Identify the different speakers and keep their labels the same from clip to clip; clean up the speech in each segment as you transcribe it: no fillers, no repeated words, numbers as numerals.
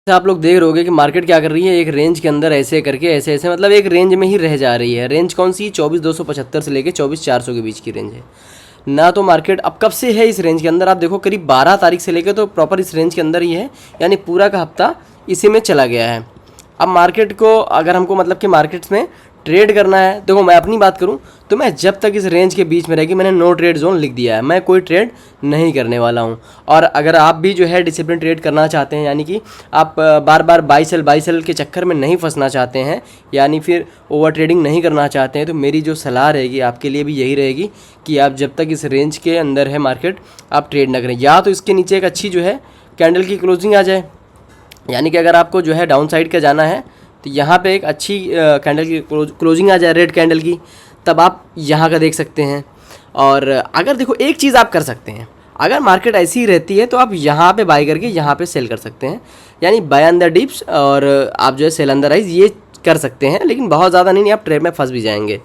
Speaker 1: आप लोग देख रहे होगे कि मार्केट क्या कर रही है, एक रेंज के अंदर ऐसे करके ऐसे ऐसे मतलब एक रेंज में ही रह जा रही है। रेंज कौन सी? 24,275 से लेके 24,400 के बीच की रेंज है ना। तो मार्केट अब कब से है इस रेंज के अंदर? आप देखो करीब 12 तारीख से लेके तो प्रॉपर इस रेंज के अंदर ही है, यानी पूरा का हफ्ता इसी में चला गया है। अब मार्केट को अगर हमको मतलब कि मार्केट्स में ट्रेड करना है, देखो मैं अपनी बात करूं तो मैं जब तक इस रेंज के बीच में रहेगी, मैंने नो ट्रेड जोन लिख दिया है, मैं कोई ट्रेड नहीं करने वाला हूं। और अगर आप भी जो है डिसिप्लिन ट्रेड करना चाहते हैं, यानी कि आप बार बार बाई सेल के चक्कर में नहीं फंसना चाहते हैं, यानी फिर ओवर ट्रेडिंग नहीं करना चाहते हैं, तो मेरी जो सलाह रहेगी आपके लिए भी यही रहेगी कि आप जब तक इस रेंज के अंदर है मार्केट, आप ट्रेड ना करें। या तो इसके नीचे एक अच्छी जो है कैंडल की क्लोजिंग आ जाए, यानी कि अगर आपको जो है डाउन साइड का जाना है तो यहाँ पे एक अच्छी कैंडल की क्लोजिंग आ जाए रेड कैंडल की, तब आप यहाँ का देख सकते हैं। और अगर देखो एक चीज़ आप कर सकते हैं, अगर मार्केट ऐसी ही रहती है तो आप यहाँ पे बाई करके यहाँ पे सेल कर सकते हैं, यानी बाय ऑन द डिप्स और आप जो है सेल ऑन द राइज, ये कर सकते हैं, लेकिन बहुत ज़्यादा नहीं, आप ट्रेड में फंस भी जाएंगे।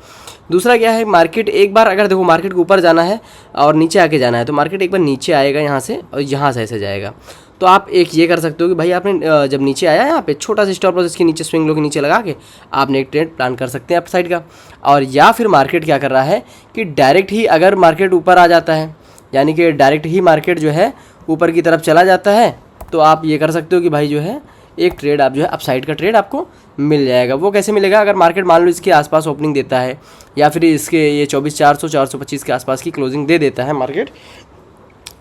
Speaker 1: दूसरा क्या है, मार्केट एक बार अगर देखो मार्केट को ऊपर जाना है और नीचे आके जाना है, तो मार्केट एक बार नीचे आएगा यहाँ से और यहाँ से ऐसे जाएगा। तो आप एक ये कर सकते हो कि भाई आपने जब नीचे आया यहाँ पे छोटा सा स्टॉप लॉस इसके नीचे स्विंग लो के नीचे लगा के आपने एक ट्रेड प्लान कर सकते हैं अप साइड का। और या फिर मार्केट क्या कर रहा है कि डायरेक्ट ही अगर मार्केट ऊपर आ जाता है, यानी कि डायरेक्ट ही मार्केट जो है ऊपर की तरफ चला जाता है, तो आप ये कर सकते हो कि भाई जो है एक ट्रेड आप जो है अप साइड का ट्रेड आपको मिल जाएगा। वो कैसे मिलेगा? अगर मार्केट मान लो इसके आसपास ओपनिंग देता है, या फिर इसके ये 24,400 425 के आसपास की क्लोजिंग दे देता है मार्केट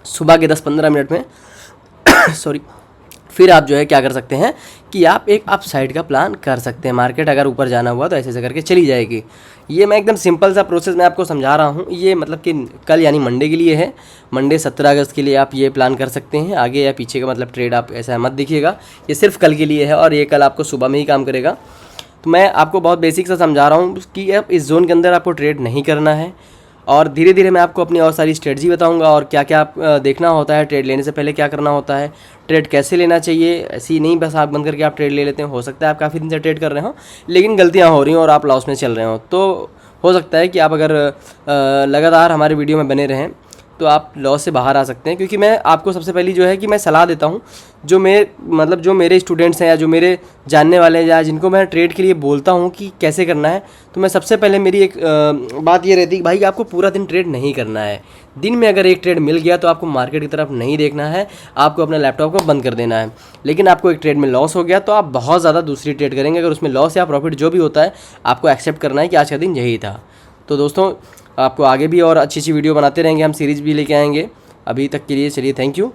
Speaker 1: सुबह के 10-15 मिनट में सॉरी, फिर आप जो है क्या कर सकते हैं कि आप एक अप साइड का प्लान कर सकते हैं। मार्केट अगर ऊपर जाना हुआ तो ऐसे ऐसे करके चली जाएगी। ये मैं एकदम सिंपल सा प्रोसेस मैं आपको समझा रहा हूँ। ये मतलब कि कल यानी मंडे के लिए है, मंडे 17 अगस्त के लिए आप ये प्लान कर सकते हैं। आगे या पीछे का मतलब ट्रेड आप ऐसा मत देखिएगा, ये सिर्फ कल के लिए है और ये कल आपको सुबह में ही काम करेगा। तो मैं आपको बहुत बेसिक सा समझा रहा हूँ कि अब इस जोन के अंदर आपको ट्रेड नहीं करना है, और धीरे धीरे मैं आपको अपनी और सारी स्ट्रेटजी बताऊंगा और क्या क्या देखना होता है, ट्रेड लेने से पहले क्या करना होता है, ट्रेड कैसे लेना चाहिए। ऐसे ही नहीं बस आँख बंद करके आप ट्रेड ले लेते हैं। हो सकता है आप काफ़ी दिन से ट्रेड कर रहे हो लेकिन गलतियाँ हो रही हैं और आप लॉस में चल रहे हो, तो हो सकता है कि आप अगर लगातार हमारे वीडियो में बने रहें तो आप लॉस से बाहर आ सकते हैं। क्योंकि मैं आपको सबसे पहली जो है कि मैं सलाह देता हूँ, जो मेरे स्टूडेंट्स हैं या जो मेरे जानने वाले हैं या जिनको मैं ट्रेड के लिए बोलता हूँ कि कैसे करना है, तो मैं सबसे पहले मेरी एक बात ये रहती है कि भाई आपको पूरा दिन ट्रेड नहीं करना है। दिन में अगर एक ट्रेड मिल गया तो आपको मार्केट की तरफ नहीं देखना है, आपको अपने लैपटॉप को बंद कर देना है। लेकिन आपको एक ट्रेड में लॉस हो गया तो आप बहुत ज़्यादा दूसरी ट्रेड करेंगे। अगर उसमें लॉस या प्रॉफिट जो भी होता है आपको एक्सेप्ट करना है कि आज का दिन यही था। तो दोस्तों आपको आगे भी और अच्छी अच्छी वीडियो बनाते रहेंगे, हम सीरीज़ भी लेके आएंगे। अभी तक के लिए चलिए, थैंक यू।